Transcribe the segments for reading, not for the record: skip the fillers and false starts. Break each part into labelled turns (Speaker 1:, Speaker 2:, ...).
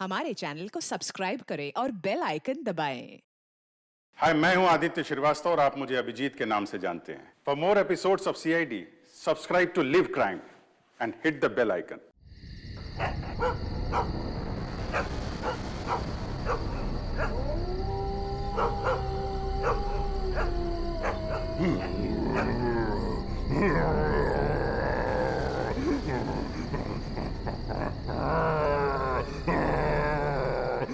Speaker 1: हमारे चैनल को सब्सक्राइब करें और बेल आइकन दबाएं।
Speaker 2: हाय, मैं हूं आदित्य श्रीवास्तव और आप मुझे अभिजीत के नाम से जानते हैं। For more episodes of CID, subscribe to live crime and hit the bell icon.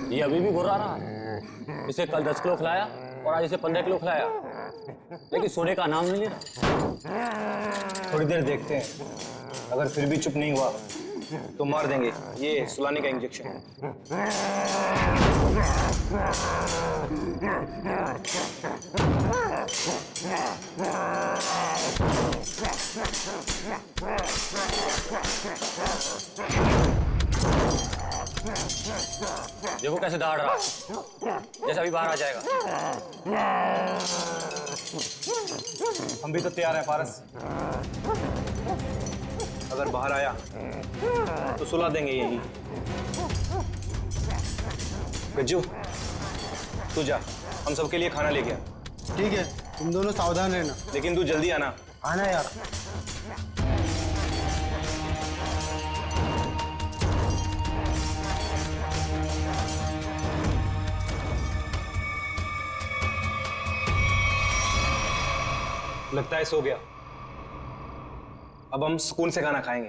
Speaker 3: ये अभी भी घुरा रहा है। इसे कल 10 किलो खिलाया और आज इसे 15 किलो खिलाया, लेकिन सोने का नाम नहीं ले रहा।
Speaker 4: थोड़ी देर देखते हैं, अगर फिर भी चुप नहीं हुआ तो मार देंगे। ये सुलाने का इंजेक्शन है।
Speaker 3: देखो कैसे दौड़ रहा है, जैसे अभी बाहर आ जाएगा।
Speaker 4: हम भी तो तैयार हैं पारस। अगर बाहर आया तो सुला देंगे यही। गज्जू, तू जा, हम सबके लिए खाना लेके आ।
Speaker 5: ठीक है, तुम दोनों सावधान रहना।
Speaker 4: लेकिन तू जल्दी आना।
Speaker 5: आना यार।
Speaker 4: लगता है सो गया। अब हम सुकून से खाना खाएंगे।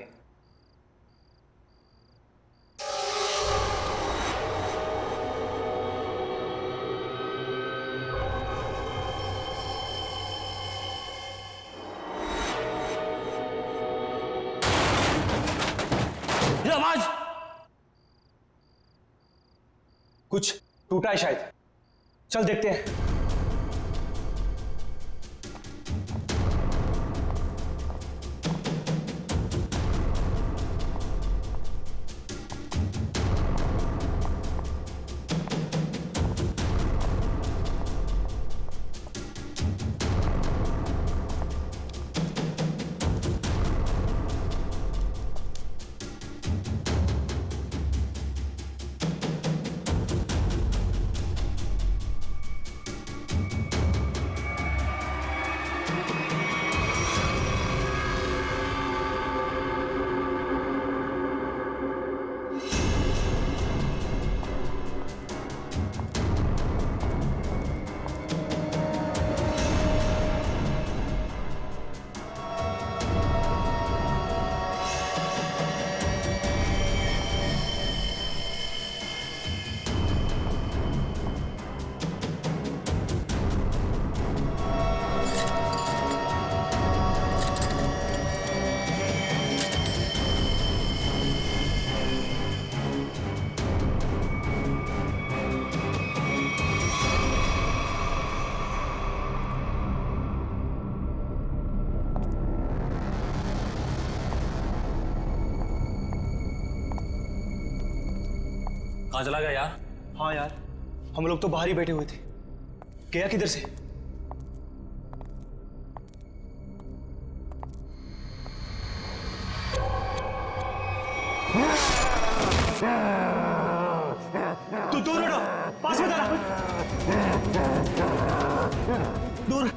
Speaker 3: ये आवाज
Speaker 4: कुछ टूटा है शायद। चल देखते हैं।
Speaker 3: कहाँ चला गया यार?
Speaker 4: हाँ यार, हम लोग तो बाहर ही बैठे हुए थे। गया किधर से? तू दूर हटो, पास में आना। दूर।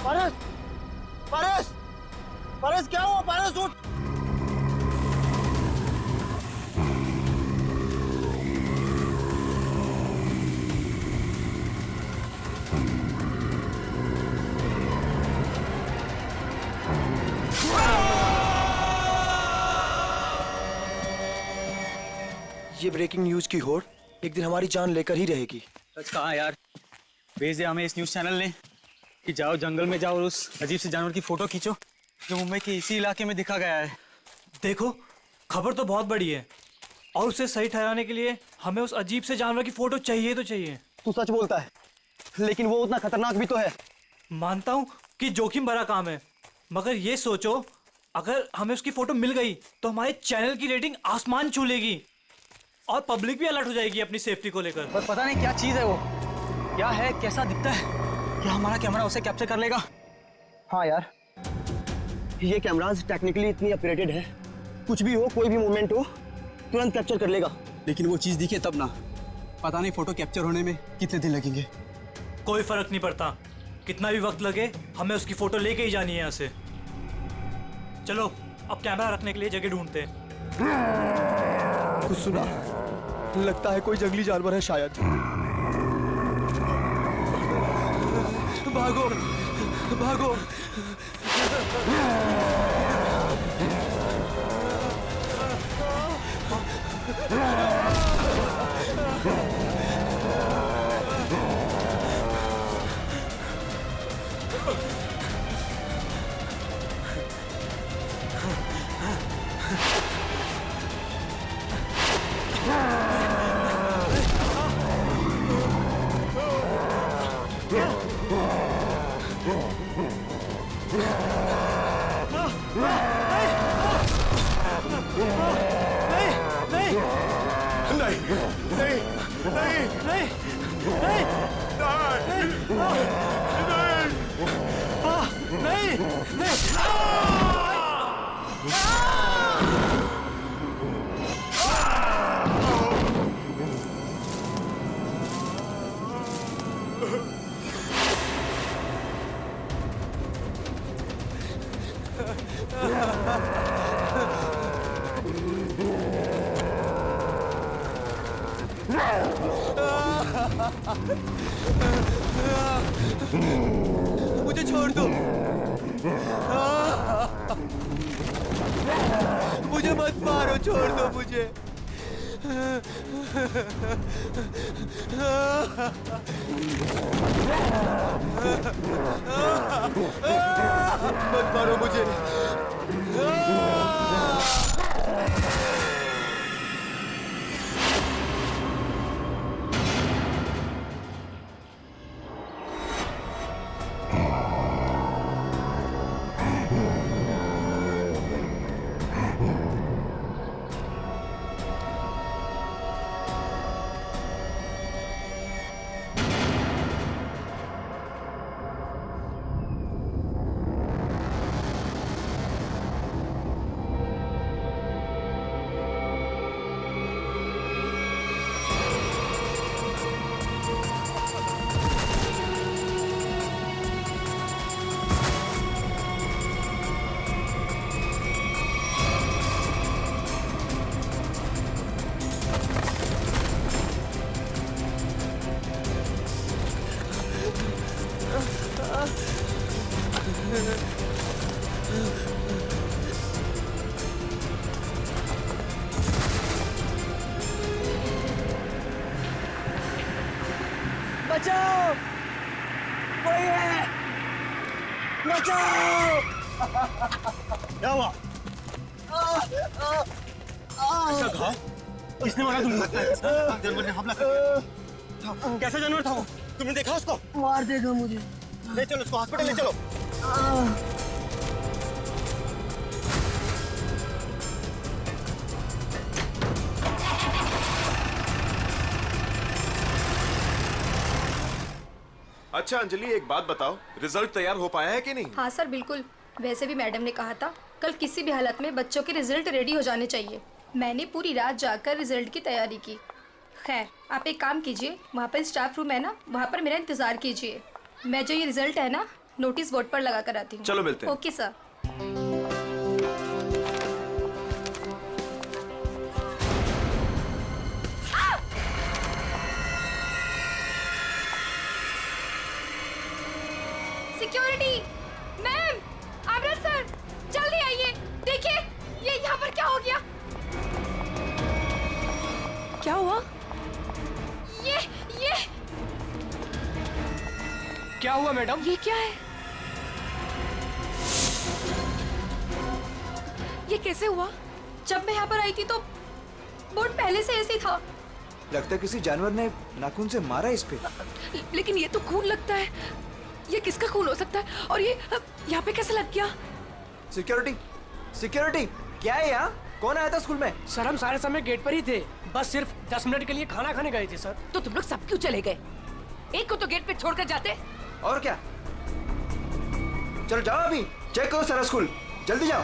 Speaker 5: पारस, पारस, पारस क्या हुआ? पारस उठ। ये ब्रेकिंग न्यूज की होड़ एक दिन हमारी जान लेकर ही रहेगी।
Speaker 4: सच कहा यार, भेज दिया हमें इस न्यूज चैनल ने कि जाओ जंगल में जाओ और उस अजीब से जानवर की फोटो खींचो जो मुंबई के इसी इलाके में दिखा गया है।
Speaker 6: देखो, खबर तो बहुत बड़ी है,
Speaker 4: और उसे सही ठहराने के लिए हमें उस अजीब से जानवर की फोटो चाहिए तो चाहिए।
Speaker 6: तू सच बोलता है, लेकिन वो उतना खतरनाक भी तो है।
Speaker 4: मानता हूँ कि जोखिम भरा काम है, मगर ये सोचो अगर हमें उसकी फोटो मिल गई तो हमारे चैनल की रेटिंग आसमान छू लेगी और पब्लिक भी अलर्ट हो जाएगी अपनी सेफ्टी को लेकर।
Speaker 6: पर पता नहीं क्या चीज है वो, क्या है, कैसा दिखता है, क्या हमारा कैमरा उसे कैप्चर कर लेगा? हाँ यार, ये कैमराज टेक्निकली इतनी अपग्रेडेड है, कुछ भी हो, कोई भी मूवमेंट हो, तुरंत कैप्चर कर लेगा।
Speaker 7: लेकिन वो चीज दिखे तब ना, पता नहीं फोटो कैप्चर होने में कितने दिन लगेंगे।
Speaker 4: कोई फर्क नहीं पड़ता, कितना भी वक्त लगे हमें उसकी फोटो लेके ही जानी है यहाँ से। चलो अब कैमरा रखने के लिए जगह ढूंढते हैं।
Speaker 5: कुछ सुना? लगता है कोई जंगली जानवर है शायद। भागो भागो। मुझे छोड़ दो, मुझे मत मारो, छोड़ दो मुझे। मत मारो मुझे। बचाओ, कोई है, बचाओ।
Speaker 6: क्या हुआ? ऐसा घाव किसने मारा तुमको? जानवर ने हमला कर दिया। कैसा जानवर था वो? तुमने देखा उसको?
Speaker 5: मार देगा मुझे।
Speaker 6: ले चलो उसको हॉस्पिटल ले चलो।
Speaker 8: अच्छा अंजलि, एक बात बताओ, रिजल्ट तैयार हो पाया है कि नहीं?
Speaker 9: हाँ सर, बिल्कुल। वैसे भी मैडम ने कहा था कल किसी भी हालत में बच्चों के रिजल्ट रेडी हो जाने चाहिए। मैंने पूरी रात जाकर रिजल्ट की तैयारी की। खैर, आप एक काम कीजिए, वहाँ पर स्टाफ रूम है ना, वहाँ पर मेरा इंतज़ार कीजिए। मैं जो ये रिजल्ट है ना, नोटिस बोर्ड पर लगा कर आती हूँ।
Speaker 8: चलो मिलते हैं।
Speaker 9: Okay sir. सिक्योरिटी मैम, आमरत सर, जल्दी आइए। देखिए ये यहाँ पर क्या हो गया।
Speaker 1: क्या हुआ?
Speaker 9: ये
Speaker 5: क्या हुआ मैडम?
Speaker 9: ये क्या है? ये कैसे हुआ? जब मैं यहाँ पर आई थी तो बोर्ड पहले से ऐसे ही था।
Speaker 5: लगता है किसी जानवर ने नाखून से मारा इस पे।
Speaker 1: लेकिन ये तो खून लगता है। ये किसका खून हो सकता है? और ये यहाँ पे कैसे लग गया?
Speaker 5: सिक्योरिटी, सिक्योरिटी, क्या है यहाँ? कौन आया था स्कूल में?
Speaker 6: सर हम सारे समय गेट पर ही थे, बस सिर्फ 10 मिनट के लिए खाना खाने गए थे सर।
Speaker 1: तो तुम लोग सब क्यों चले गए? एक को तो गेट पे छोड़कर जाते।
Speaker 5: और क्या? चलो जाओ, अभी चेक करो सारा स्कूल, जल्दी जाओ।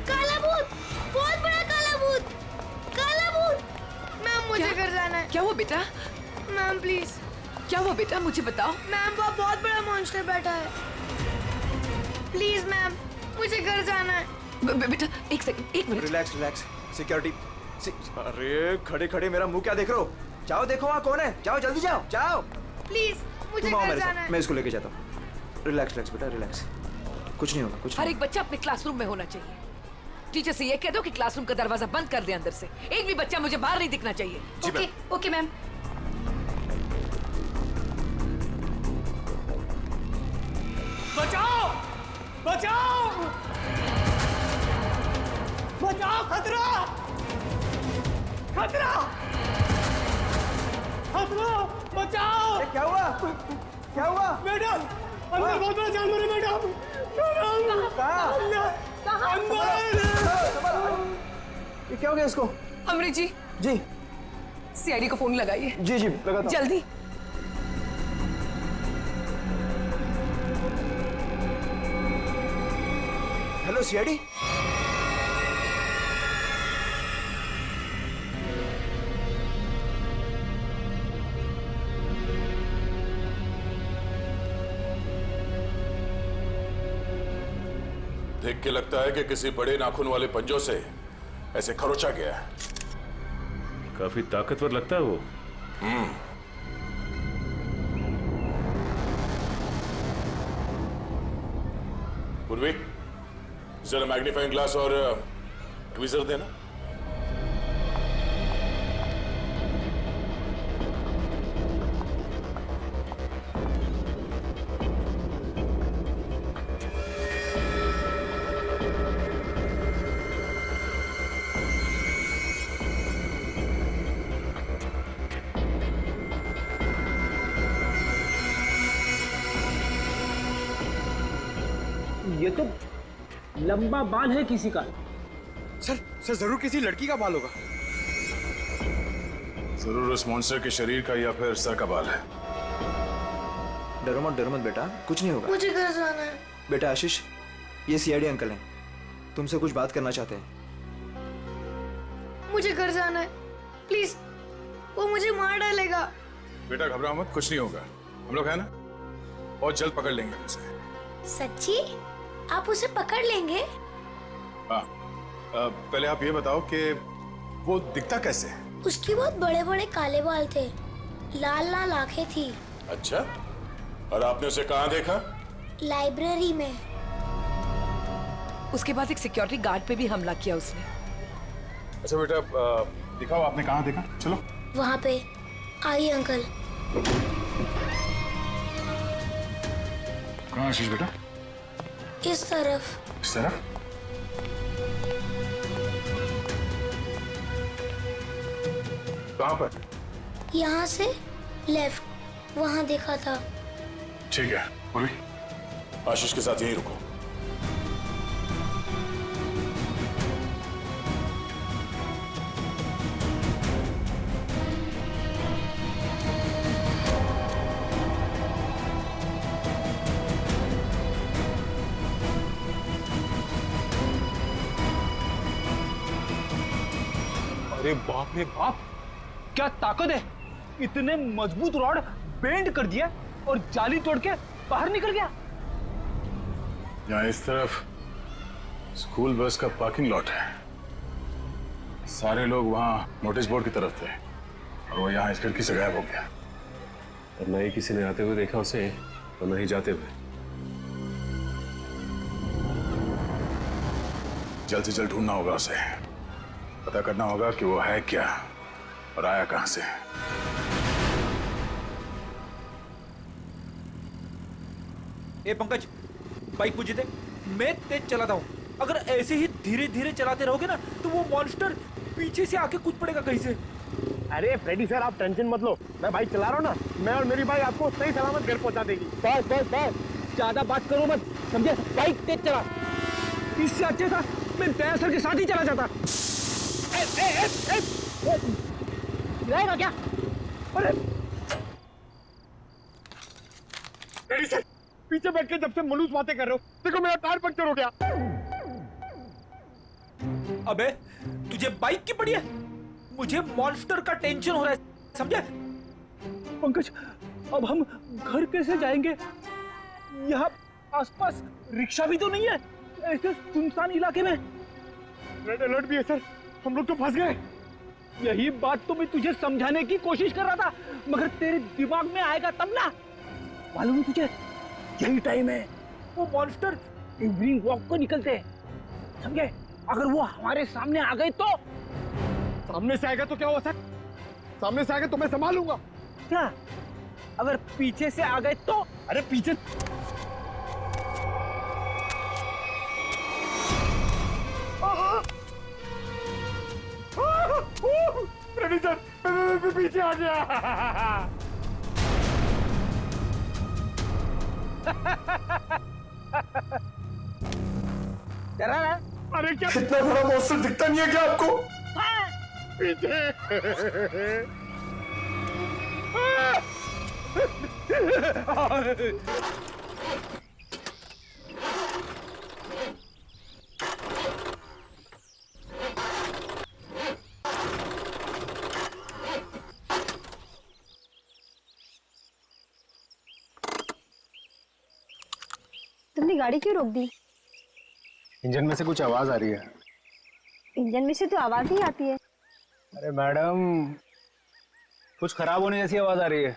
Speaker 9: काला भूत, बहुत बड़ा काला भूत, काला भूत। मैम मुझे घर जाना है।
Speaker 1: क्या हुआ बेटा?
Speaker 9: Ma'am please.
Speaker 1: क्या हुआ बेटा, मुझे बताओ।
Speaker 9: मैम वो बहुत बड़ा मॉन्स्टर बैठा है। प्लीज मैम, मुझे घर जाना है।
Speaker 1: बेटा एक सेकंड, एक मिनट।
Speaker 5: Relax relax, security. अरे खड़े खड़े मेरा मुंह क्या देख रहे हो? जाओ देखो वहाँ कौन है, जाओ जल्दी जाओ, जाओ।
Speaker 9: प्लीज मुझे
Speaker 5: तुम आओ
Speaker 9: घर
Speaker 5: मेरे
Speaker 9: जाना
Speaker 5: साथ,
Speaker 9: है।
Speaker 5: मैं इसको लेके जाता हूँ। रिलैक्स रिलैक्स बेटा, रिलैक्स, कुछ नहीं होगा, कुछ
Speaker 1: हर
Speaker 5: नहीं।
Speaker 1: एक बच्चा अपने क्लासरूम में होना चाहिए। टीचर से ये कह दो कि क्लासरूम का दरवाजा बंद कर दे अंदर से। एक भी बच्चा मुझे बाहर नहीं दिखना चाहिए।
Speaker 9: Okay okay ma'am.
Speaker 6: बचाओ, बचाओ, बचाओ, खतरा, खतरा, खतरा, बचाओ।
Speaker 5: क्या हुआ? क्या हुआ?
Speaker 6: मैडम, अंदर बहुत बड़ा जानवर है मैडम। मैडम,
Speaker 5: कहाँ?
Speaker 6: अंदर।
Speaker 5: ये क्या हो गया इसको?
Speaker 1: अमृत जी,
Speaker 5: जी
Speaker 1: सीआईडी को फोन लगाइए
Speaker 5: जी जी, लगाता हूँ।
Speaker 1: जल्दी।
Speaker 5: Hello CID.
Speaker 8: देख के लगता है कि किसी बड़े नाखून वाले पंजों से ऐसे खरोचा गया है।
Speaker 10: काफी ताकतवर लगता है वो।
Speaker 8: पूर्वी, जरा मैग्नीफाइंग ग्लास और ट्वीजर देना।
Speaker 6: ये तो लंबा बाल है किसी का।
Speaker 5: सर जरूर किसी लड़की का बाल होगा।
Speaker 8: जरूर उस मॉन्स्टर के शरीर का या फिर सर का बाल है।
Speaker 5: डरो मत बेटा, कुछ नहीं होगा।
Speaker 9: मुझे घर जाना है।
Speaker 5: बेटा आशीष, ये सीआईडी अंकल हैं, तुमसे कुछ बात करना चाहते हैं।
Speaker 9: मुझे घर जाना है, प्लीज। वो मुझे मार डालेगा।
Speaker 8: बेटा घबराओ मत, कुछ नहीं होगा। हम लोग है ना, बहुत जल्द पकड़ लेंगे उसे।
Speaker 9: सच्ची? आप उसे पकड़ लेंगे?
Speaker 8: हाँ, पहले आप ये बताओ कि वो दिखता कैसे है?
Speaker 9: उसके बहुत बड़े बड़े काले बाल थे, लाल लाल आंखें थी।
Speaker 8: अच्छा, और आपने उसे कहाँ देखा?
Speaker 9: लाइब्रेरी में।
Speaker 1: उसके बाद एक सिक्योरिटी गार्ड पे भी हमला किया उसने।
Speaker 8: अच्छा बेटा, दिखाओ आपने कहाँ देखा। चलो
Speaker 9: वहाँ पे। आइए अंकल।
Speaker 8: कहाँ आशीष बेटा?
Speaker 9: इस तरफ।
Speaker 8: इस तरफ? कहाँ पर?
Speaker 9: यहाँ से लेफ्ट, वहाँ देखा था।
Speaker 8: ठीक है, पूर्वी, आशीष के साथ यहीं रुको।
Speaker 6: अरे बाप रे बाप, क्या ताकत है! इतने मजबूत रॉड बेंड कर दिया और जाली तोड़ के बाहर निकल गया।
Speaker 8: यहाँ इस तरफ स्कूल बस का पार्किंग लॉट है। सारे लोग वहाँ नोटिस बोर्ड की तरफ थे और वो यहाँ इस खिड़की से गायब हो गया।
Speaker 10: और न ही किसी ने आते हुए देखा उसे और न ही जाते हुए।
Speaker 8: जल्द से जल्द ढूंढना होगा उसे, पता करना होगा कि वो है क्या और आया कहां से।
Speaker 11: ए पंकज, बाइक मुझे दे, मैं तेज चलाता हूँ। अगर ऐसे ही धीरे धीरे चलाते रहोगे ना तो वो मॉन्स्टर पीछे से आके कूद पड़ेगा कहीं से।
Speaker 6: अरे फ्रेडी सर, आप टेंशन मत लो, मैं बाइक चला रहा हूँ ना, मैं और मेरी बाइक आपको सही सलामत घर पहुंचा देगी। बस बस बस, ज्यादा बात करो मत, समझे? बाइक तेज चला, इससे अच्छा था मैं दया सर के साथ ही चला जाता। रहेगा क्या? अरे फ्रेडी सर, पीछे बैठ के जब से मनुष्य बातें कर रहे हो, देखो मेरा टायर पंक्चर हो गया।
Speaker 11: अबे तुझे बाइक की पड़ी है, मुझे मॉन्स्टर का टेंशन हो रहा है, समझे?
Speaker 6: पंकज, अब हम घर कैसे जाएंगे? यहाँ आसपास रिक्शा भी तो नहीं है, ऐसे सुनसान इलाके में। रेड अलर्ट भी है सर, हम लोग तो फंस गए। यही बात तो मैं तुझे समझाने की कोशिश कर रहा था, मगर तेरे दिमाग में आएगा तब ना। मालूम है तुझे, यही टाइम है वो मॉन्स्टर इवनिंग वॉक को निकलते हैं, समझे? अगर वो हमारे सामने आ गए तो? सामने से आएगा तो क्या हुआ सर? सामने से आएगा तो मैं संभालूंगा। क्या? अगर पीछे से आ गए तो? अरे पीछे रेडी सर, मैं पीछे आ गया। अरे क्या इतना बड़ा मॉन्स्टर दिखता नहीं है क्या आपको? पीछे
Speaker 9: तुमने गाड़ी क्यों रोक दी?
Speaker 6: इंजन में से कुछ आवाज आ रही है।
Speaker 9: इंजन में से तो आवाज ही आती है।
Speaker 6: अरे मैडम, कुछ खराब होने जैसी आवाज आ रही है।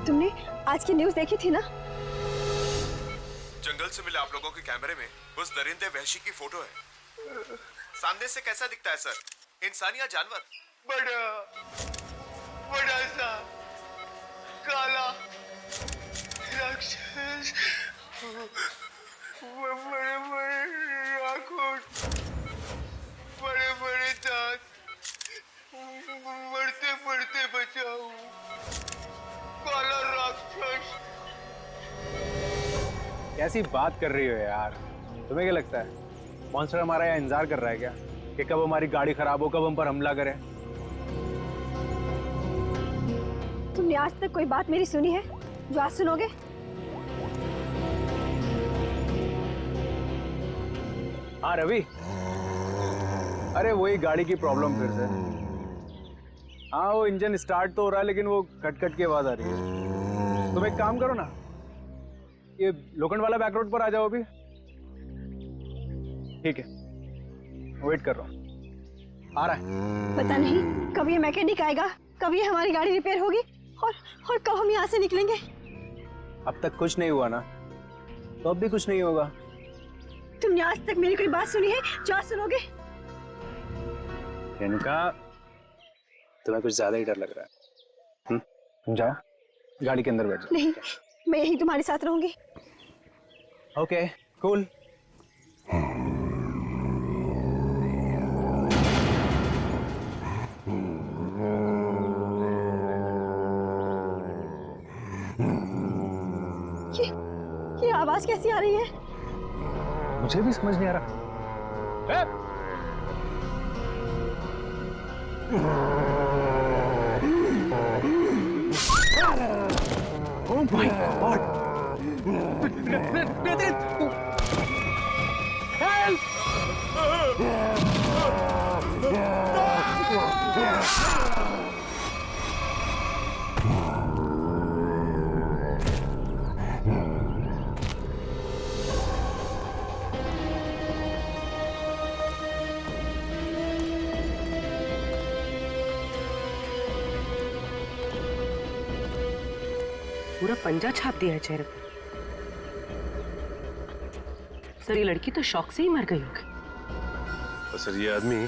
Speaker 9: तुमने आज की न्यूज़ देखी थी ना?
Speaker 5: जंगल से मिले आप लोगों के कैमरे में उस दरिंदे वहशी की फोटो है। सामने से कैसा दिखता है सर? इंसान या जानवर? बड़ा बड़ा सा काला राक्षस, बड़े बड़े आंखें, बड़े बड़े दांत, बढ़ते बढ़ते बचाओ, काला राक्षस।
Speaker 6: कैसी बात कर रही हो यार? तुम्हें क्या लगता है मॉन्स्टर हमारा यहाँ इंतजार कर रहा है क्या कि कब हमारी गाड़ी खराब हो, कब हम पर हमला करे?
Speaker 9: तुमने आज तक कोई बात मेरी सुनी है जो आज सुनोगे?
Speaker 6: हाँ रवि, अरे वही गाड़ी की प्रॉब्लम फिर से। हाँ, वो इंजन स्टार्ट तो हो रहा है लेकिन वो कट कट की आवाज आ रही है। तुम एक काम करो ना, ये लोखंड वाला बैक रोड पर आ जाओ अभी। ठीक है, वेट कर रहा हूँ, आ रहा है।
Speaker 9: पता नहीं कब ये मैकेनिक आएगा, कब ये हमारी गाड़ी रिपेयर होगी और कब हम यहाँ से निकलेंगे।
Speaker 6: अब तक कुछ नहीं हुआ ना, तो अब भी कुछ नहीं होगा।
Speaker 9: तुमने आज तक मेरी कोई बात सुनी है जो आज सुनोगे?
Speaker 6: रेणुका, तुम्हें कुछ ज्यादा ही डर लग रहा है। जाओ गाड़ी के अंदर बैठ जाओ।
Speaker 9: नहीं, मैं यही तुम्हारे साथ रहूंगी।
Speaker 6: Okay cool.
Speaker 9: ये आवाज कैसी आ रही है?
Speaker 6: मुझे भी समझ नहीं आ रहा। Oh my God! Help!
Speaker 12: पूरा पंजा छाप दिया है चेहरे पर। सर ये लड़की तो शौक से ही मर गई होगी।
Speaker 10: और सर ये आदमी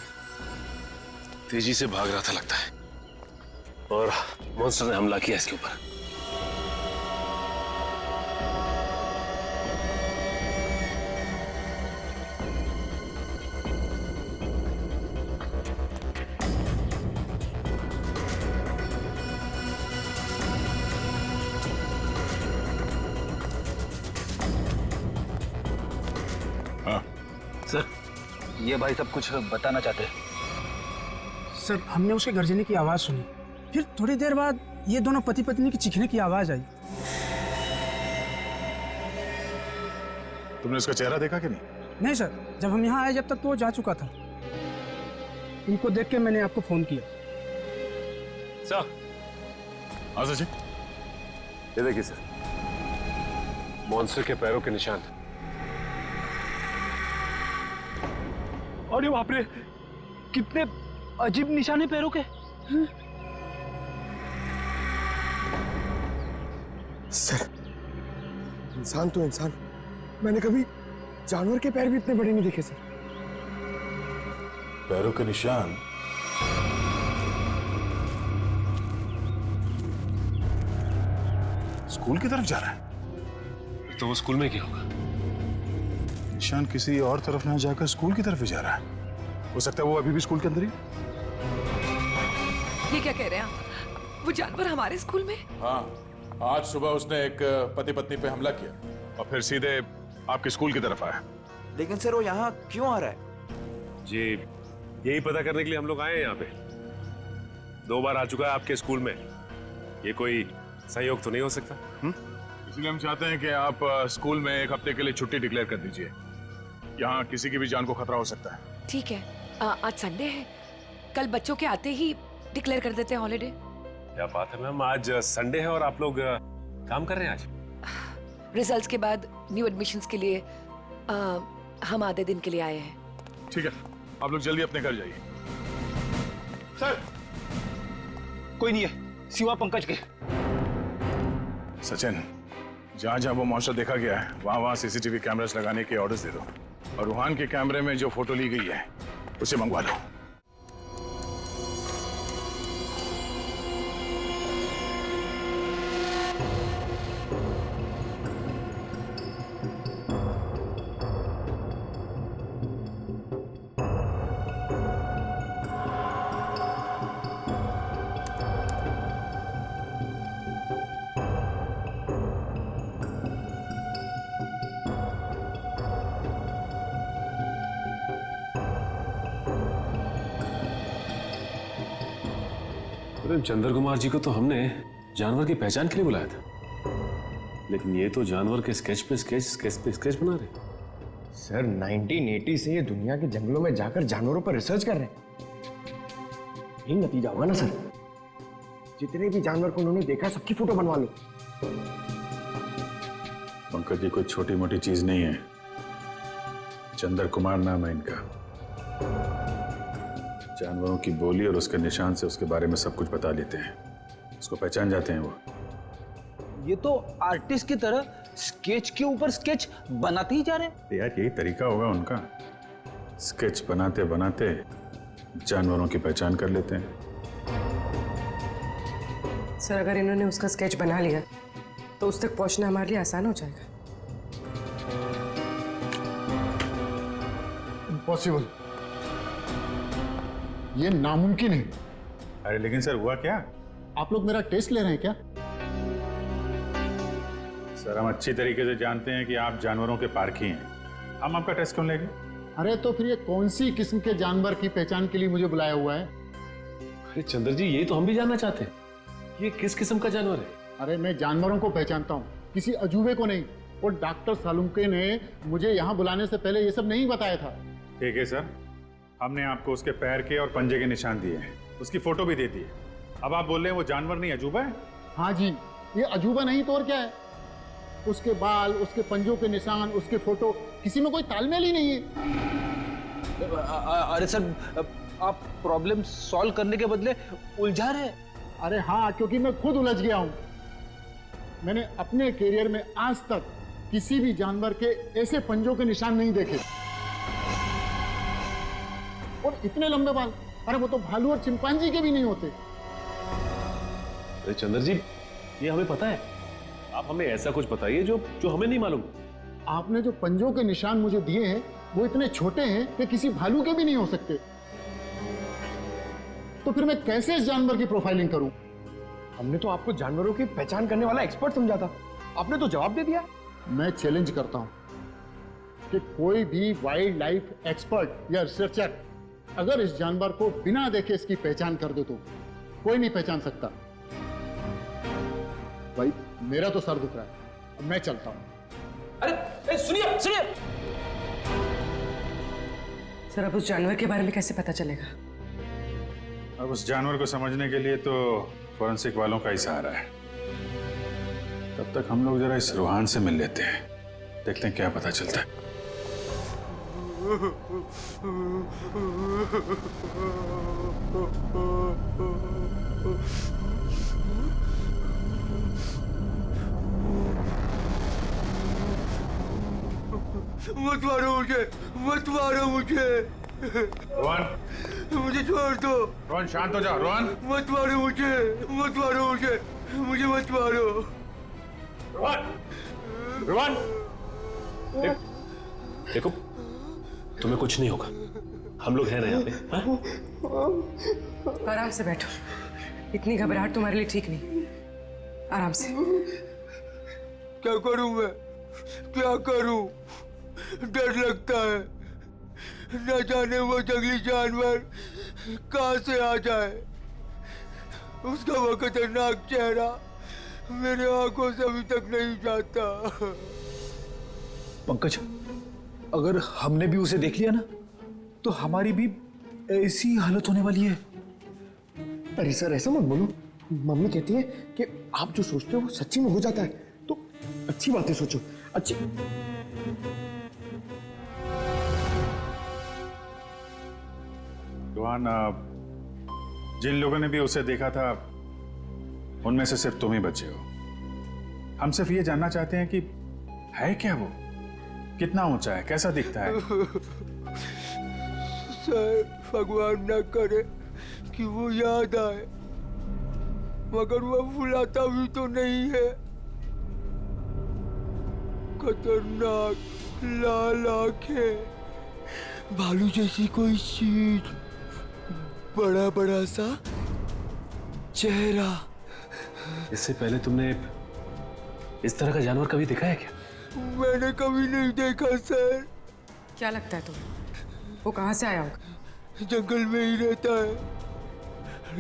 Speaker 10: तेजी से भाग रहा था लगता है, और मॉन्स्टर ने हमला किया इसके ऊपर।
Speaker 6: सर ये भाई सब कुछ बताना चाहते हैं।
Speaker 7: सर हमने उसके गर्जने की आवाज सुनी, फिर थोड़ी देर बाद ये दोनों पति पत्नी की चीखने की आवाज आई।
Speaker 8: तुमने उसका चेहरा देखा कि नहीं?
Speaker 7: नहीं सर, जब हम यहाँ आए जब तक तो वो जा चुका था। इनको देख के मैंने आपको फोन किया।
Speaker 10: सर
Speaker 8: हाँ सचिन,
Speaker 10: ये देखिए सर, मॉन्स्टर के पैरों के निशान।
Speaker 6: अरे बाप रे, कितने अजीब निशाने पैरों के।
Speaker 13: सर इंसान तो इंसान, मैंने कभी जानवर के पैर भी इतने बड़े नहीं देखे सर।
Speaker 8: पैरों के निशान? स्कूल की तरफ जा रहा है?
Speaker 10: तो वो स्कूल में क्या होगा?
Speaker 8: निशान किसी और तरफ ना जाकर स्कूल की तरफ ही जा रहा है। हो सकता है वो अभी भी स्कूल के अंदर ही।
Speaker 1: ये क्या कह रहे हैं आप? वो जानवर हमारे स्कूल में?
Speaker 8: हाँ, आज सुबह उसने एक पति पत्नी पे हमला किया और फिर सीधे आपके स्कूल की तरफ आया।
Speaker 11: लेकिन सर वो यहाँ क्यों आ रहा है?
Speaker 10: जी यही पता करने के लिए हम लोग आए हैं यहाँ पे। 2 बार आ चुका है आपके स्कूल में, ये कोई संयोग तो नहीं हो सकता?
Speaker 8: इसलिए हम चाहते हैं कि आप स्कूल में 1 हफ्ते के लिए छुट्टी डिक्लेयर कर दीजिए। यहाँ किसी की भी जान को खतरा हो सकता है।
Speaker 1: ठीक है, आज संडे है, कल बच्चों के आते ही डिक्लेयर कर देते हैं हॉलिडे।
Speaker 10: क्या बात है मैम, आज संडे है और आप लोग काम कर रहे हैं आज?
Speaker 1: रिजल्ट्स के बाद न्यू एडमिशन्स के लिए हम आधे दिन के लिए आए हैं।
Speaker 8: ठीक है, आप लोग जल्दी अपने घर जाइए।
Speaker 6: सर कोई नहीं है सिवा पंकज के।
Speaker 8: सचिन, जहाँ जहाँ वो मॉन्स्टर देखा गया है वहाँ सीसीटीवी कैमरास लगाने के ऑर्डर्स दे दो, और रूहान के कैमरे में जो फोटो ली गई है उसे मंगवा लो।
Speaker 10: चंद्र कुमार जी को तो हमने जानवर की पहचान के लिए बुलाया था, लेकिन ये तो जानवर के स्केच पे स्केच बना रहे।
Speaker 13: सर 1980 से ये दुनिया के जंगलों में जाकर जानवरों पर रिसर्च कर रहे हैं। यही नतीजा होगा ना सर। जितने भी जानवर को उन्होंने देखा सबकी फोटो बनवा लो।
Speaker 8: पंकज जी कोई छोटी मोटी चीज नहीं है। चंद्र कुमार नाम है इनका। जानवरों की बोली और उसके निशान से उसके बारे में सब कुछ बता लेते हैं, उसको पहचान जाते हैं वो।
Speaker 6: ये तो आर्टिस्ट की तरह स्केच के ऊपर स्केच बनाते ही जा रहे हैं।
Speaker 8: यार यही तरीका होगा उनका, स्केच बनाते बनाते जानवरों की पहचान कर लेते हैं।
Speaker 12: सर अगर इन्होंने उसका स्केच बना लिया तो उस तक पहुंचना हमारे लिए आसान हो जाएगा।
Speaker 13: इम्पॉसिबल, ये नामुमकिन है।
Speaker 8: अरे लेकिन सर हुआ क्या?
Speaker 13: आप लोग मेरा टेस्ट ले रहे हैं क्या?
Speaker 8: सर हम अच्छी तरीके से जानते हैं कि आप जानवरों के पारखी हैं, हम आपका टेस्ट क्यों लेंगे?
Speaker 13: अरे तो फिर ये कौन सी किस्म के जानवर की पहचान के लिए मुझे बुलाया हुआ है?
Speaker 10: अरे चंद्र जी ये तो हम भी जानना चाहते हैं, ये किस किस्म का जानवर है?
Speaker 13: अरे मैं जानवरों को पहचानता हूँ, किसी अजूबे को नहीं। और डॉक्टर सालुंके ने मुझे यहाँ बुलाने से पहले ये सब नहीं बताया था।
Speaker 8: ठीक है सर, हमने आपको उसके पैर के और पंजे के निशान दिए हैं, उसकी फोटो भी दे दी है। अब आप बोल रहे हैं वो जानवर नहीं अजूबा है?
Speaker 13: हाँ जी, ये अजूबा नहीं तो और क्या है। उसके बाल, उसके पंजों के निशान, उसके फोटो, किसी में कोई तालमेल ही नहीं है।
Speaker 6: अरे सर आप प्रॉब्लम सॉल्व करने के बदले उलझा रहे हैं।
Speaker 13: अरे हाँ, क्योंकि मैं खुद उलझ गया हूँ।
Speaker 14: मैंने अपने कैरियर में आज तक किसी भी जानवर के ऐसे पंजों के निशान नहीं देखे। और इतने लंबे बाल, अरे वो तो भालू और चिंपांजी के भी नहीं होते।
Speaker 10: अरे चंद्र जी, ये हमें पता है, आप हमें ऐसा कुछ बताइए जो हमें नहीं मालूम।
Speaker 14: आपने जो पंजों के निशान मुझे दिए हैं वो इतने छोटे हैं कि किसी भालू के भी नहीं हो सकते। तो फिर मैं कैसे इस जानवर की प्रोफाइलिंग करूं?
Speaker 13: हमने तो आपको जानवरों की पहचान करने वाला एक्सपर्ट समझा था, आपने तो जवाब दे दिया।
Speaker 14: मैं चैलेंज करता हूं कि कोई भी वाइल्ड लाइफ एक्सपर्ट या रिसर्चर अगर इस जानवर को बिना देखे इसकी पहचान कर दे तो कोई नहीं पहचान सकता। भाई मेरा तो सर दुख रहा है, मैं चलता हूं।
Speaker 11: अरे सुनिए सुनिए,
Speaker 12: सर अब उस जानवर के बारे में कैसे पता चलेगा?
Speaker 2: अब उस जानवर को समझने के लिए तो फॉरेंसिक वालों का ही सहारा है। तब तक हम लोग जरा इस रूहान से मिल लेते हैं, देखते हैं क्या पता चलता है।
Speaker 15: मत मारो मुझे, मत मारो मुझे।
Speaker 2: रोहन,
Speaker 15: मुझे छोड़ दो।
Speaker 2: रोहन शांत हो जाओ। रोहन
Speaker 15: मत मारो मुझे, मत मारो मुझे, मुझे मत मारो।
Speaker 2: रोहन, रोहन,
Speaker 10: देखो तुम्हें कुछ नहीं होगा, हम लोग हैं ना यहाँ पे।
Speaker 12: आराम से बैठो, इतनी घबराहट तुम्हारे लिए ठीक नहीं। आराम से।
Speaker 15: क्या करूं मैं, क्या करूं? डर लगता है, न जाने वो जंगली जानवर कहां से आ जाए। उसका वो खतरनाक चेहरा मेरे आंखों से अभी तक नहीं जाता।
Speaker 11: पंकज, अगर हमने भी उसे देख लिया ना तो हमारी भी ऐसी हालत होने वाली है।
Speaker 13: अरे सर ऐसा मत बोलो, मम्मी कहती है कि आप जो सोचते हो वो सच्ची में हो जाता है, तो अच्छी बातें सोचो। अच्छी
Speaker 2: रोहन, जिन लोगों ने भी उसे देखा था उनमें से सिर्फ तुम ही बचे हो। हम सिर्फ ये जानना चाहते हैं कि है क्या वो, कितना ऊंचा है, कैसा दिखता है।
Speaker 15: सर भगवान न करे कि वो याद आए, मगर वो भुलाता भी तो नहीं है। खतरनाक लाल आंखें, भालू जैसी कोई चीज, बड़ा बड़ा सा चेहरा।
Speaker 10: इससे पहले तुमने इस तरह का जानवर कभी देखा है क्या?
Speaker 15: मैंने कभी नहीं देखा सर।
Speaker 12: क्या लगता है तुम्हें वो कहाँ से आया होगा?
Speaker 15: जंगल में ही रहता है,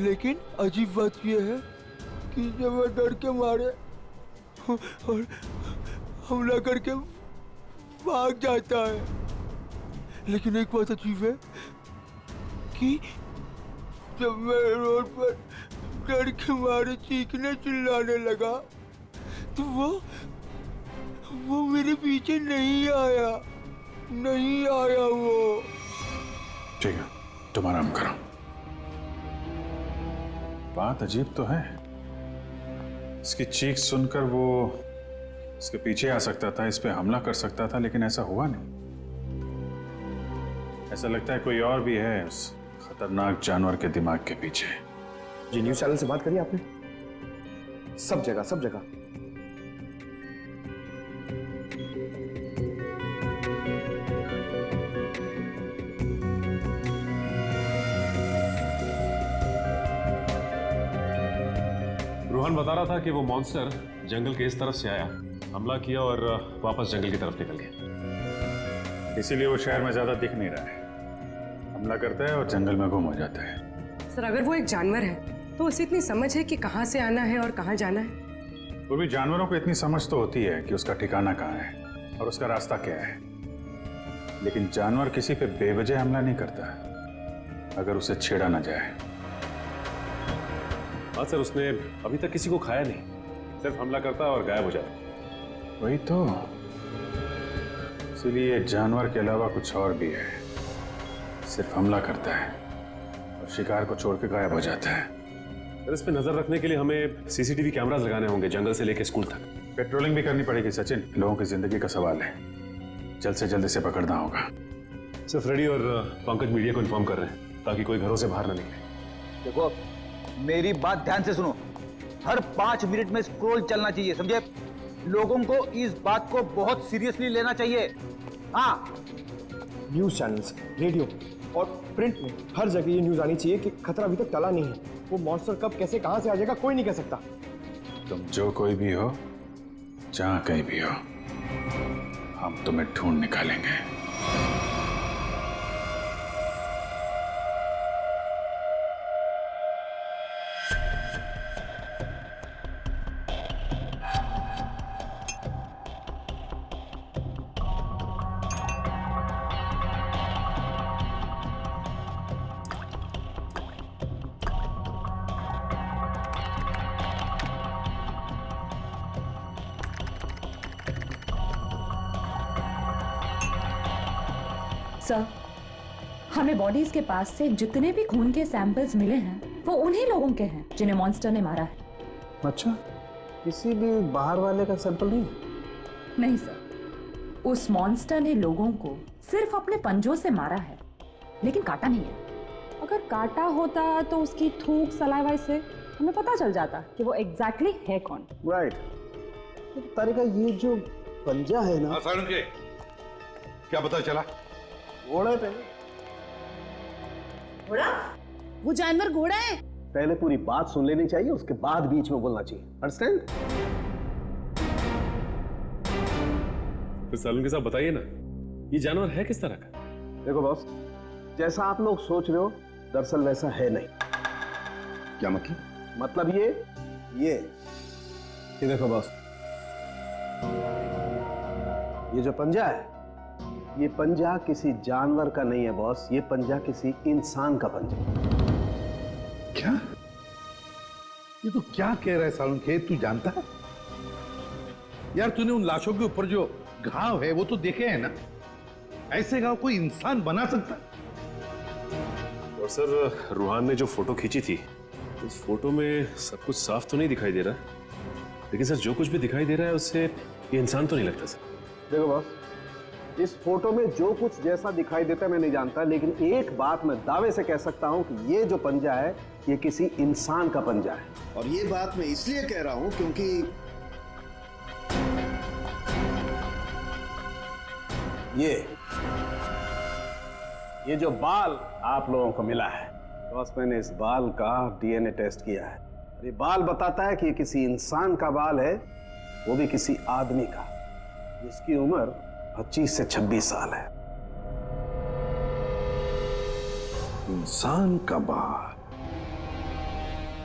Speaker 15: लेकिन अजीब बात यह है कि जब मैं डर के मारे और हमला करके भाग जाता है। लेकिन एक बात अजीब है कि जब मैं रोड पर डर के मारे चीखने चिल्लाने लगा तो वो मेरे पीछे नहीं आया, नहीं आया वो।
Speaker 2: ठीक है, तुम आराम करो। बात अजीब तो है, इसकी चीख सुनकर वो इसके पीछे आ सकता था, इस पे हमला कर सकता था, लेकिन ऐसा हुआ नहीं। ऐसा लगता है कोई और भी है उस खतरनाक जानवर के दिमाग के पीछे।
Speaker 13: जी न्यूज चैनल से बात करिए आपने? सब जगह, सब जगह।
Speaker 10: रोहन बता रहा था कि वो मॉन्स्टर जंगल के इस तरफ से आया, हमला किया और वापस जंगल की तरफ निकल गया।
Speaker 2: इसीलिए वो शहर में ज्यादा दिख नहीं रहा है, हमला करता है और जंगल में गुम हो जाता है।
Speaker 12: सर अगर वो एक जानवर है तो उसे इतनी समझ है कि कहाँ से आना है और कहाँ जाना है?
Speaker 2: वो भी जानवरों को इतनी समझ तो होती है कि उसका ठिकाना कहाँ है और उसका रास्ता क्या है, लेकिन जानवर किसी पे बेवजह हमला नहीं करता अगर उसे छेड़ा ना जाए।
Speaker 10: हाँ सर, उसने अभी तक किसी को खाया नहीं, सिर्फ हमला करता और गायब हो जाता।
Speaker 2: वही तो, इसीलिए जानवर के अलावा कुछ और भी है, सिर्फ हमला करता है और शिकार को छोड़ के गायब हो जाता है।
Speaker 10: सर इस पे नजर रखने के लिए हमें सीसीटीवी कैमरास लगाने होंगे जंगल से लेकर स्कूल तक।
Speaker 2: पेट्रोलिंग भी करनी पड़ेगी सचिन, लोगों की जिंदगी का सवाल है, जल्द से जल्द इसे पकड़ना होगा।
Speaker 10: सर फ्रेडी और पंकज मीडिया को इन्फॉर्म कर रहे हैं ताकि कोई घरों से बाहर न निकले।
Speaker 16: देखो मेरी बात ध्यान से सुनो, हर 5 मिनट में स्क्रॉल चलना चाहिए, समझे? लोगों को इस बात को बहुत सीरियसली लेना चाहिए। हाँ,
Speaker 13: न्यूज चैनल्स, रेडियो और प्रिंट में हर जगह ये न्यूज आनी चाहिए कि खतरा अभी तक टला नहीं है। वो मॉन्स्टर कब कैसे कहां से आ जाएगा कोई नहीं कह सकता।
Speaker 2: तुम जो कोई भी हो, जहां कहीं भी हो, हम तुम्हें ढूंढ निकालेंगे।
Speaker 17: सर, हमें बॉडीज के पास से जितने भी खून के सैंपल्स मिले हैं वो उन्हीं लोगों के हैं जिन्हें मॉन्स्टर ने मारा है।
Speaker 13: अच्छा, किसी भी बाहर वाले का सैंपल नहीं?
Speaker 17: नहीं सर, उस मॉन्स्टर ने लोगों को सिर्फ अपने पंजों से मारा है, लेकिन काटा नहीं है।
Speaker 12: अगर काटा होता तो उसकी थूक सलाइवा से हमें पता चल जाता कि वो एग्जैक्टली है कौन।
Speaker 13: राइट। तो तारिका, ये जो पंजा है ना,
Speaker 8: क्या पता चला?
Speaker 13: घोड़ा है पहले।
Speaker 18: घोड़ा? वो जानवर घोड़ा है?
Speaker 13: पहले पूरी बात सुन लेनी चाहिए, उसके बाद बीच में बोलना चाहिए। अंडरस्टैंड?
Speaker 10: तो सालून के साथ बताइए ना, ये जानवर है किस तरह का?
Speaker 13: देखो बॉस, जैसा आप लोग सोच रहे हो दरअसल वैसा है नहीं।
Speaker 8: क्या मतलब?
Speaker 13: मतलब ये देखो बॉस, ये जो पंजा है, ये पंजा किसी जानवर का नहीं है बॉस, ये पंजा किसी इंसान का पंजा।
Speaker 8: क्या? ये तो क्या कह रहा है सालून के? तू जानता है यार, तूने उन लाशों के ऊपर जो घाव है वो तो देखे हैं ना? ऐसे घाव कोई इंसान बना सकता?
Speaker 10: और सर रूहान ने जो फोटो खींची थी, उस फोटो में सब कुछ साफ तो नहीं दिखाई दे रहा, लेकिन सर जो कुछ भी दिखाई दे रहा है उससे ये इंसान तो नहीं लगता सर।
Speaker 13: देखो बॉस, इस फोटो में जो कुछ जैसा दिखाई देता है मैं नहीं जानता, लेकिन एक बात मैं दावे से कह सकता हूं कि ये जो पंजा है ये किसी इंसान का पंजा है।
Speaker 19: और ये बात मैं इसलिए कह रहा हूं क्योंकि
Speaker 13: ये जो बाल आप लोगों को मिला है, बॉस मैंने इस बाल का डीएनए टेस्ट किया है। ये बाल बताता है कि ये किसी इंसान का बाल है, वो भी किसी आदमी का, जिसकी उम्र 25 से 26 साल है।
Speaker 8: इंसान का बाल,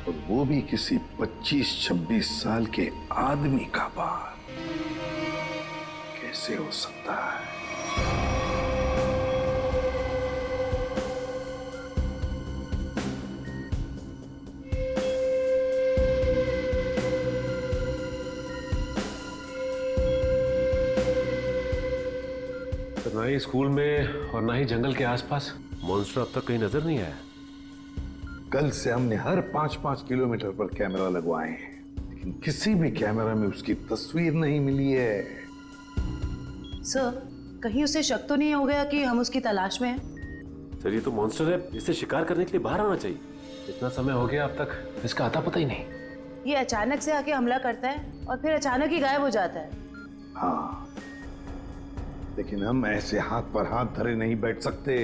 Speaker 8: और वो भी किसी 25-26 साल के आदमी का बाल, कैसे हो सकता है?
Speaker 10: ना ही स्कूल में और ना ही जंगल के आसपास मॉन्स्टर अब तक कहीं नजर नहीं आया।
Speaker 8: कल से हमने हर 5-5 किलोमीटर पर कैमरा लगवाए हैं, लेकिन किसी भी कैमरा में उसकी तस्वीर नहीं मिली है।
Speaker 18: सर, कहीं उसे शक तो नहीं हो गया कि हम उसकी तलाश में हैं?
Speaker 10: सर ये तो मॉन्स्टर है, इसे शिकार करने के लिए बाहर आना चाहिए। इतना समय हो गया अब तक इसका आता पता ही नहीं।
Speaker 18: ये अचानक से आके हमला करता है और फिर अचानक ही गायब हो जाता है।
Speaker 8: हाँ, लेकिन हम ऐसे हाथ पर हाथ धरे नहीं बैठ सकते।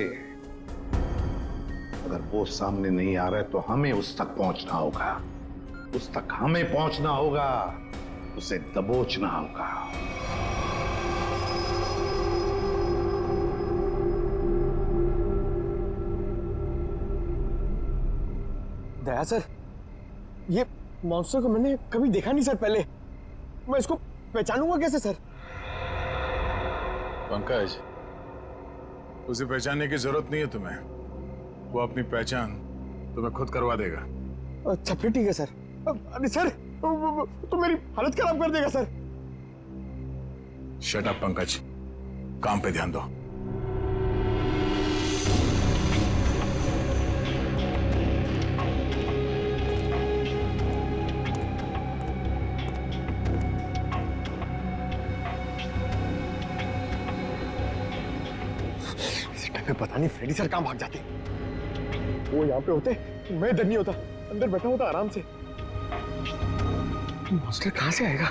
Speaker 8: अगर वो सामने नहीं आ रहा है तो हमें उस तक पहुंचना होगा, उस तक हमें पहुंचना होगा, उसे दबोचना होगा।
Speaker 13: दया सर, ये मॉन्स्टर को मैंने कभी देखा नहीं सर पहले, मैं इसको पहचानूंगा कैसे सर?
Speaker 8: पंकज, उसे पहचानने की जरूरत नहीं है तुम्हें, वो अपनी पहचान तुम्हें खुद करवा देगा।
Speaker 13: अच्छा फिर ठीक है सर। अरे सर, तो मेरी हालत खराब कर देगा सर।
Speaker 8: शट अप पंकज, काम पे ध्यान दो।
Speaker 20: ऐसे टाइम पे पता नहीं फ्रेडी सर कहाँ भाग जाते। वो यहाँ पे होते मैं डर नहीं होता, अंदर बैठा होता आराम से। मॉन्स्टर कहाँ से आएगा?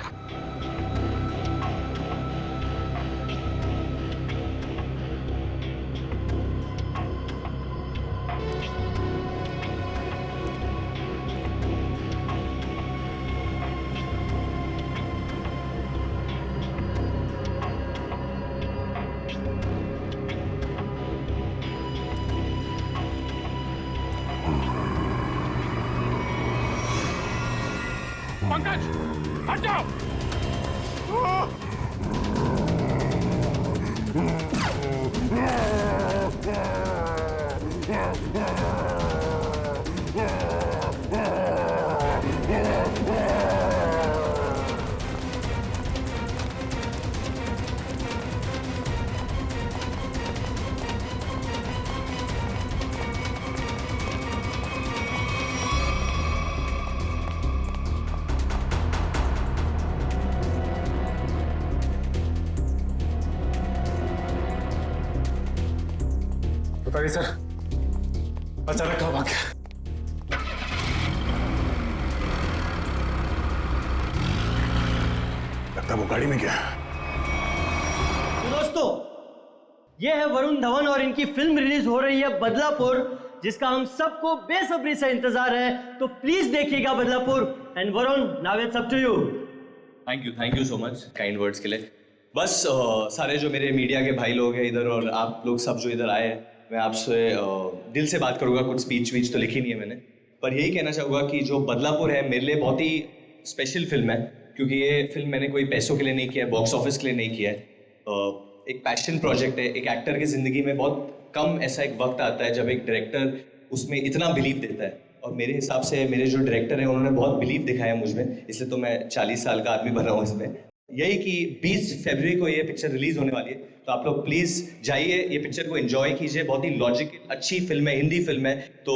Speaker 8: पंकज हट जाओ।
Speaker 20: बताइए सर, अचानक कहाँ भाग गया?
Speaker 8: लगता है वो गाड़ी में गया।
Speaker 21: तो दोस्तों, ये है वरुण धवन और इनकी फिल्म रिलीज हो रही है बदलापुर, जिसका हम सबको बेसब्री से इंतजार है। तो प्लीज देखिएगा Badlapur. And Varun, now it's up to you.
Speaker 22: Thank you so much kind words के लिए। बस सारे जो मेरे मीडिया के भाई लोग हैं इधर और आप लोग सब जो इधर आए हैं, मैं आपसे दिल से बात करूंगा। कुछ स्पीच वीच तो लिखी नहीं है मैंने, पर यही कहना चाहूँगा कि जो बदलापुर है मेरे लिए बहुत ही स्पेशल फिल्म है, क्योंकि ये फिल्म मैंने कोई पैसों के लिए नहीं किया है, बॉक्स ऑफिस के लिए नहीं किया है। एक पैशन प्रोजेक्ट है। एक एक्टर की ज़िंदगी में बहुत कम ऐसा एक वक्त आता है जब एक डायरेक्टर उसमें इतना बिलीव देता है, और मेरे हिसाब से मेरे जो डायरेक्टर हैं उन्होंने बहुत बिलीव दिखाया मुझ में, इसलिए तो मैं 40 साल का आदमी बना हूँ इसमें। यही कि 20 फरवरी को ये पिक्चर रिलीज होने वाली है, तो आप लोग प्लीज जाइए, ये पिक्चर को एंजॉय कीजिए। बहुत ही लॉजिकल अच्छी फिल्म है, हिंदी फिल्म है। तो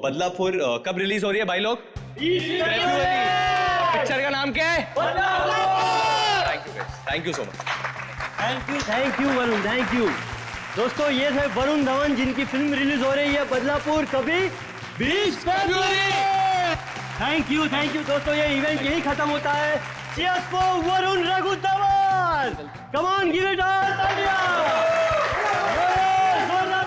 Speaker 22: बदलापुर कब रिलीज हो रही है भाई लोग? पिक्चर का नाम क्या है? Thank you so much.
Speaker 21: Thank you Varun, thank you. दोस्तों, ये थे वरुण धवन जिनकी फिल्म रिलीज हो रही है बदलापुर, कभी 20 फरवरी। थैंक यू दोस्तों, ये इवेंट यही खत्म होता है। Cheers for Varun Raghu Dhawan. Come on, give it all, तालियां।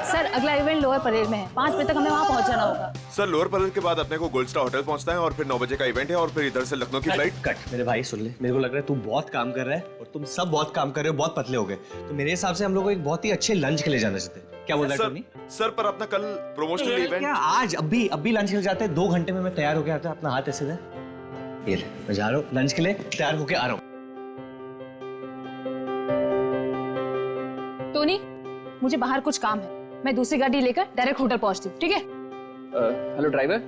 Speaker 18: सर, अगला इवेंट लोअर परेड में है। 5 बजे तक हमें वहाँ पहुँच जाना होगा।
Speaker 5: सर, लोअर परेड के बाद अपने को गोल्ड स्टार होटल पहुंचना है, और फिर 9 बजे का इवेंट है, और फिर इधर से लखनऊ की फ्लाइट।
Speaker 22: कट मेरे भाई, सुन ले, मेरे को लग रहा है तू बहुत काम कर रहा है और तुम सब बहुत काम कर रहे हो, बहुत पतले हो गए। तो मेरे हिसाब से हम लोग को एक बहुत ही अच्छे लंच के लिए जाना चाहते हैं। क्या बोल रहा है टोनी?
Speaker 5: सर, पर अपना कल प्रमोशनल इवेंट।
Speaker 22: क्या आज अभी लंच के लिए जाते हैं? 2 घंटे में मैं तैयार होके आता हूँ। अपना हाथ ऐसे दे। ये ले, मैं जा रहा हूँ लंच के लिए, तैयार होके आ रहा हूँ।
Speaker 18: टोनी, मुझे बाहर कुछ काम है, मैं दूसरी गाड़ी लेकर डायरेक्ट होटल पहुंचती हूँ, ठीक है?
Speaker 23: हेलो ड्राइवर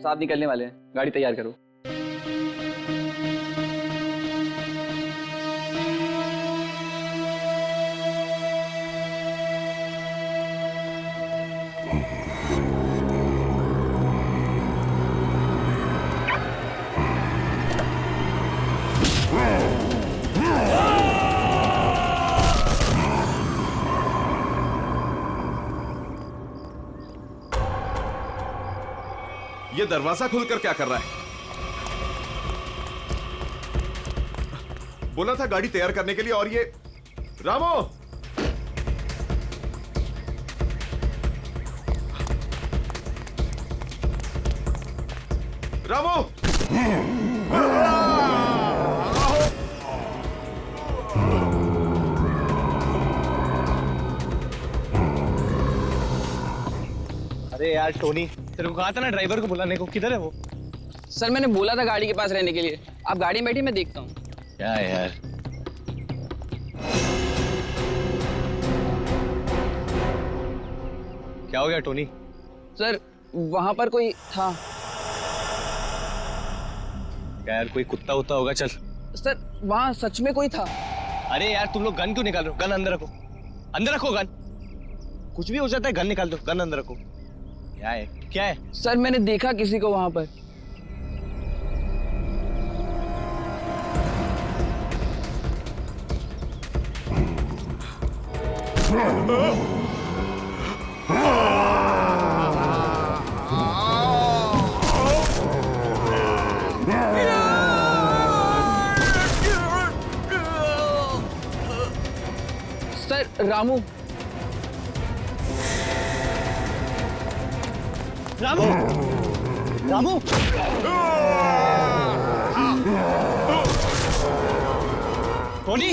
Speaker 23: साहब, निकलने वाले हैं, गाड़ी तैयार करो।
Speaker 5: ये दरवाजा खुलकर क्या कर रहा है? बोला था गाड़ी तैयार करने के लिए, और ये रामो। रामो,
Speaker 22: अरे यार टोनी, तेरे को कहा था ना ड्राइवर को बुलाने को, किधर है वो?
Speaker 23: सर, मैंने बोला था गाड़ी के पास रहने के लिए। आप गाड़ी में बैठी, मैं देखता हूँ।
Speaker 22: क्या यार, क्या हो गया टोनी?
Speaker 23: सर, वहां पर कोई था।
Speaker 22: क्या यार, कोई कुत्ता उत्ता होगा? चल।
Speaker 23: सर, वहां सच में कोई था।
Speaker 22: अरे यार, तुम लोग गन क्यों निकाल रहे हो? गन अंदर रखो, अंदर रखो गन। कुछ भी हो जाता है, गन निकाल दो, गन अंदर रखो। क्या है, क्या है?
Speaker 23: सर, मैंने देखा किसी को वहां पर। Sir Ramu
Speaker 6: Ramu Ramu Tony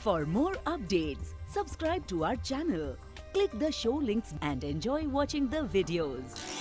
Speaker 3: For more updates, subscribe to our channel, click the show links and enjoy watching the videos.